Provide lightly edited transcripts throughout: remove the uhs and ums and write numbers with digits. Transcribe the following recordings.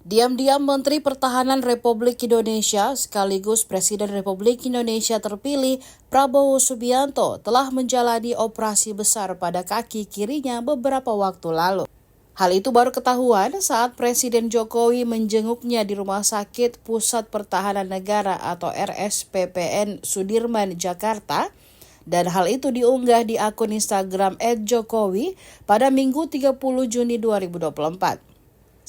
Diam-diam Menteri Pertahanan Republik Indonesia sekaligus Presiden Republik Indonesia terpilih Prabowo Subianto telah menjalani operasi besar pada kaki kirinya beberapa waktu lalu. Hal itu baru ketahuan saat Presiden Jokowi menjenguknya di Rumah Sakit Pusat Pertahanan Negara atau RSPPN Sudirman, Jakarta, dan hal itu diunggah di akun Instagram @jokowi pada Minggu 30 Juni 2024.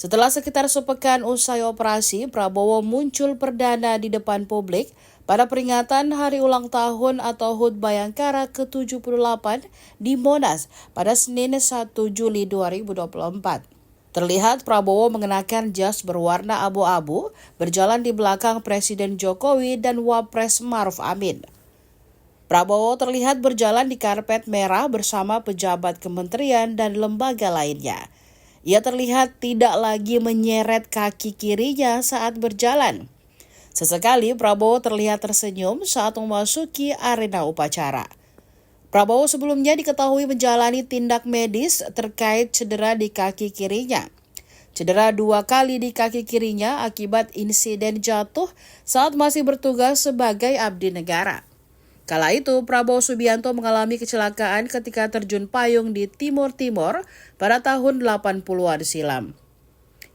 Setelah sekitar sepekan usai operasi, Prabowo muncul perdana di depan publik pada peringatan Hari Ulang Tahun atau HUT Bayangkara ke-78 di Monas pada Senin 1 Juli 2024. Terlihat Prabowo mengenakan jas berwarna abu-abu berjalan di belakang Presiden Jokowi dan Wapres Maruf Amin. Prabowo terlihat berjalan di karpet merah bersama pejabat kementerian dan lembaga lainnya. Ia terlihat tidak lagi menyeret kaki kirinya saat berjalan. Sesekali Prabowo terlihat tersenyum saat memasuki arena upacara. Prabowo sebelumnya diketahui menjalani tindak medis terkait cedera di kaki kirinya. Cedera 2 kali di kaki kirinya akibat insiden jatuh saat masih bertugas sebagai abdi negara. Kala itu, Prabowo Subianto mengalami kecelakaan ketika terjun payung di Timor Timur pada tahun 80-an silam.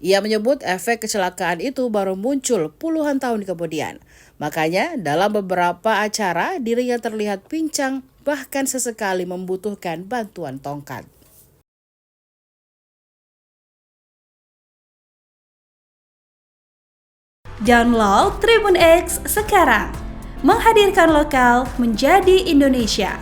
Ia menyebut efek kecelakaan itu baru muncul puluhan tahun kemudian. Makanya, dalam beberapa acara, dirinya terlihat pincang, bahkan sesekali membutuhkan bantuan tongkat. Download Tribun X sekarang, menghadirkan lokal menjadi Indonesia.